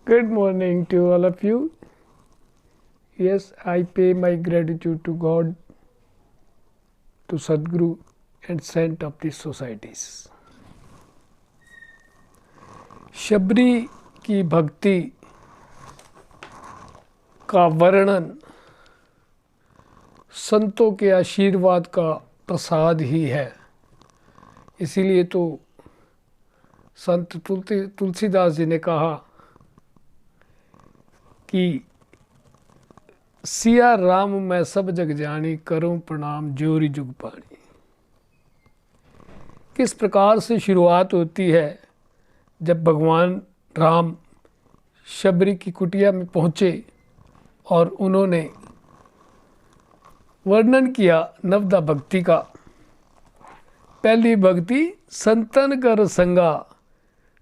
Good morning to all of you. Yes, I pay my gratitude to God, to Sadhguru and saint of these societies. Shabari की भक्ति का वर्णन संतों के आशीर्वाद का प्रसाद ही है। इसीलिए तो संत तुलसीदास जी ने कहा कि सिया राम मैं सब जग जानी, करूं प्रणाम जोरी जुग पानी। किस प्रकार से शुरुआत होती है जब भगवान राम शबरी की कुटिया में पहुँचे और उन्होंने वर्णन किया नवदा भक्ति का। पहली भक्ति संतन कर संगा,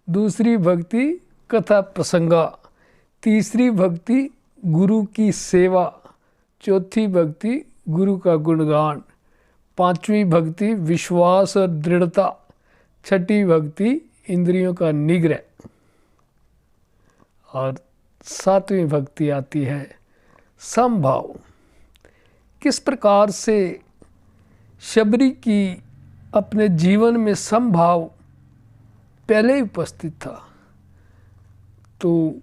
दूसरी भक्ति कथा प्रसंगा, तीसरी भक्ति गुरु की सेवा, चौथी भक्ति गुरु का गुणगान, पांचवी भक्ति विश्वास और दृढ़ता, छठी भक्ति इंद्रियों का निग्रह और सातवीं भक्ति आती है समभाव। किस प्रकार से शबरी की अपने जीवन में समभाव पहले ही उपस्थित था, तो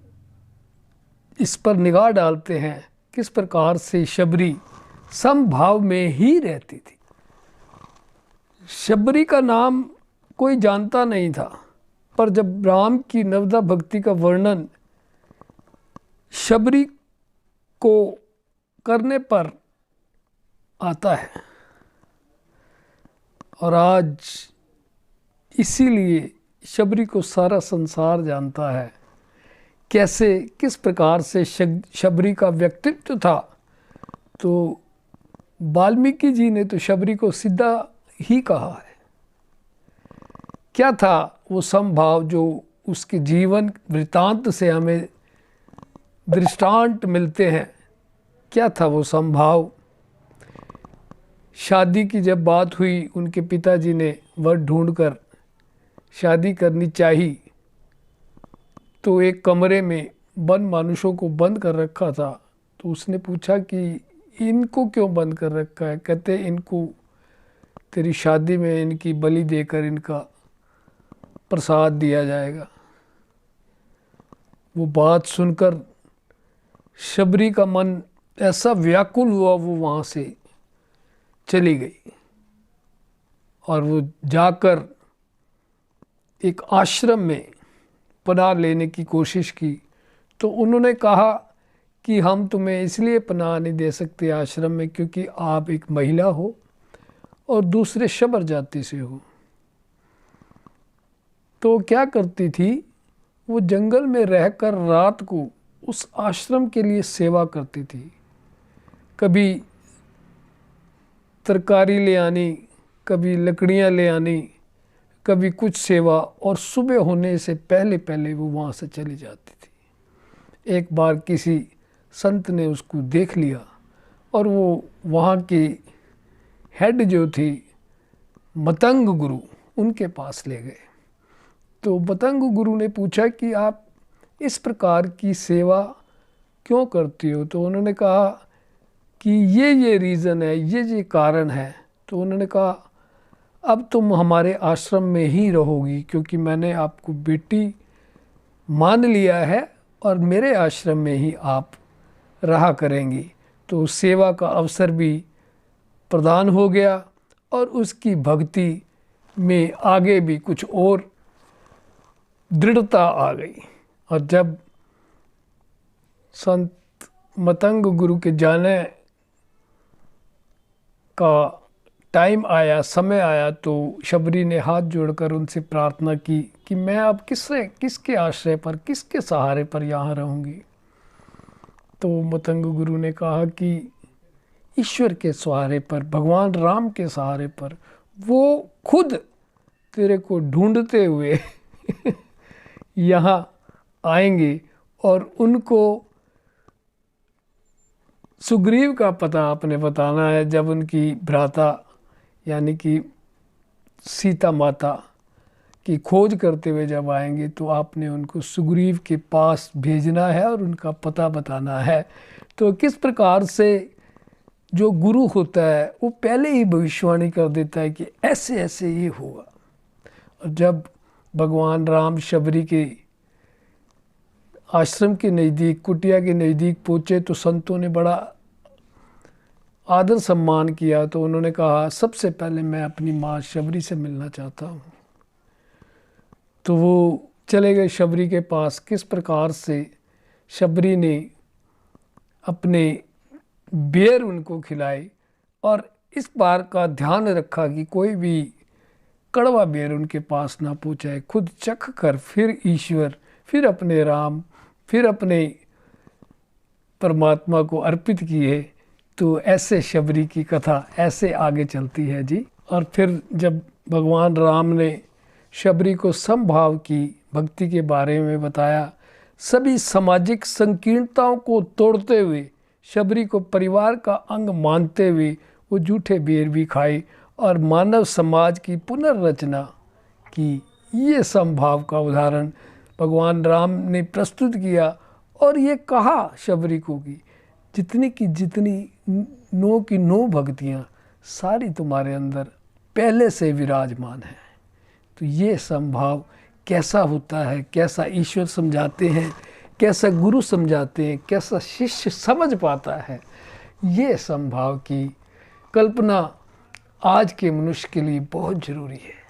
इस पर निगाह डालते हैं। किस प्रकार से शबरी समभाव में ही रहती थी। शबरी का नाम कोई जानता नहीं था, पर जब राम की नवदा भक्ति का वर्णन शबरी को करने पर आता है, और आज इसीलिए शबरी को सारा संसार जानता है। कैसे किस प्रकार से शबरी का व्यक्तित्व था, तो वाल्मीकि जी ने तो शबरी को सीधा ही कहा है। क्या था वो समभाव जो उसके जीवन वृतांत से हमें दृष्टांत मिलते हैं। क्या था वो समभाव? शादी की जब बात हुई, उनके पिताजी ने वर ढूंढकर शादी करनी चाहिए, तो एक कमरे में वन मानुषों को बंद कर रखा था। तो उसने पूछा कि इनको क्यों बंद कर रखा है? कहते इनको तेरी शादी में इनकी बलि देकर इनका प्रसाद दिया जाएगा। वो बात सुनकर शबरी का मन ऐसा व्याकुल हुआ, वो वहाँ से चली गई और वो जाकर एक आश्रम में पनाह लेने की कोशिश की। तो उन्होंने कहा कि हम तुम्हें इसलिए पनाह नहीं दे सकते आश्रम में क्योंकि आप एक महिला हो और दूसरे शबर जाति से हो। तो क्या करती थी, वो जंगल में रहकर रात को उस आश्रम के लिए सेवा करती थी। कभी तरकारी ले आनी, कभी लकड़ियाँ ले आनी, कभी कुछ सेवा, और सुबह होने से पहले पहले वो वहाँ से चली जाती थी। एक बार किसी संत ने उसको देख लिया और वो वहाँ की हेड जो थी मतंग गुरु, उनके पास ले गए। तो मतंग गुरु ने पूछा कि आप इस प्रकार की सेवा क्यों करती हो? तो उन्होंने कहा कि ये रीज़न है, ये कारण है। तो उन्होंने कहा अब तुम हमारे आश्रम में ही रहोगी क्योंकि मैंने आपको बेटी मान लिया है और मेरे आश्रम में ही आप रहा करेंगी। तो सेवा का अवसर भी प्रदान हो गया और उसकी भक्ति में आगे भी कुछ और दृढ़ता आ गई। और जब संत मतंग गुरु के जाने का टाइम आया, समय आया, तो शबरी ने हाथ जोड़कर उनसे प्रार्थना की कि मैं अब किसके आश्रय पर, किसके सहारे पर यहाँ रहूँगी। तो मतंग गुरु ने कहा कि ईश्वर के सहारे पर, भगवान राम के सहारे पर। वो खुद तेरे को ढूंढते हुए यहाँ आएंगे। और उनको सुग्रीव का पता आपने बताना है। जब उनकी भ्राता यानी कि सीता माता की खोज करते हुए जब आएंगे तो आपने उनको सुग्रीव के पास भेजना है और उनका पता बताना है। तो किस प्रकार से जो गुरु होता है वो पहले ही भविष्यवाणी कर देता है कि ऐसे ऐसे ये होगा। और जब भगवान राम शबरी के आश्रम के नज़दीक, कुटिया के नज़दीक पहुँचे तो संतों ने बड़ा आदर सम्मान किया। तो उन्होंने कहा सबसे पहले मैं अपनी माँ शबरी से मिलना चाहता हूँ। तो वो चले गए शबरी के पास। किस प्रकार से शबरी ने अपने बेर उनको खिलाए और इस बार का ध्यान रखा कि कोई भी कड़वा बेर उनके पास ना पहुँचाए। खुद चख कर फिर ईश्वर, फिर अपने राम, फिर अपने परमात्मा को अर्पित किए। तो ऐसे शबरी की कथा ऐसे आगे चलती है जी। और फिर जब भगवान राम ने शबरी को समभाव की भक्ति के बारे में बताया, सभी सामाजिक संकीर्णताओं को तोड़ते हुए, शबरी को परिवार का अंग मानते हुए वो जूठे बेर भी खाए और मानव समाज की पुनर्रचना की। ये समभाव का उदाहरण भगवान राम ने प्रस्तुत किया और ये कहा शबरी को कि जितनी की जितनी नो की नो भक्तियाँ सारी तुम्हारे अंदर पहले से विराजमान है। तो ये समभाव कैसा होता है, कैसा ईश्वर समझाते हैं, कैसा गुरु समझाते हैं, कैसा शिष्य समझ पाता है, ये समभाव की कल्पना आज के मनुष्य के लिए बहुत ज़रूरी है।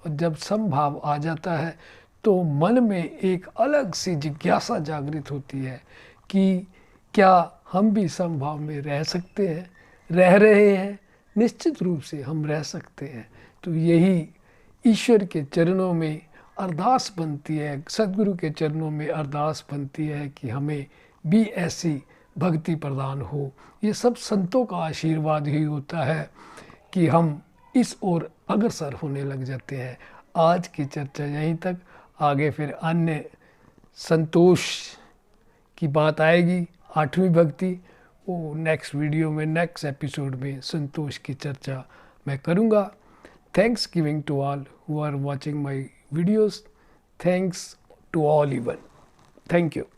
और जब समभाव आ जाता है तो मन में एक अलग सी जिज्ञासा जागृत होती है कि क्या हम भी समभाव में रह सकते हैं, रह रहे हैं। निश्चित रूप से हम रह सकते हैं। तो यही ईश्वर के चरणों में अरदास बनती है, सदगुरु के चरणों में अरदास बनती है कि हमें भी ऐसी भक्ति प्रदान हो। ये सब संतों का आशीर्वाद ही होता है कि हम इस ओर अग्रसर होने लग जाते हैं। आज की चर्चा यहीं तक, आगे फिर अन्य संतोष की बात आएगी, 8वीं भक्ति। वो नेक्स्ट वीडियो में, नेक्स्ट एपिसोड में संतोष की चर्चा मैं करूँगा। Thanks giving to all who are watching my videos. Thanks to all even. Thank you.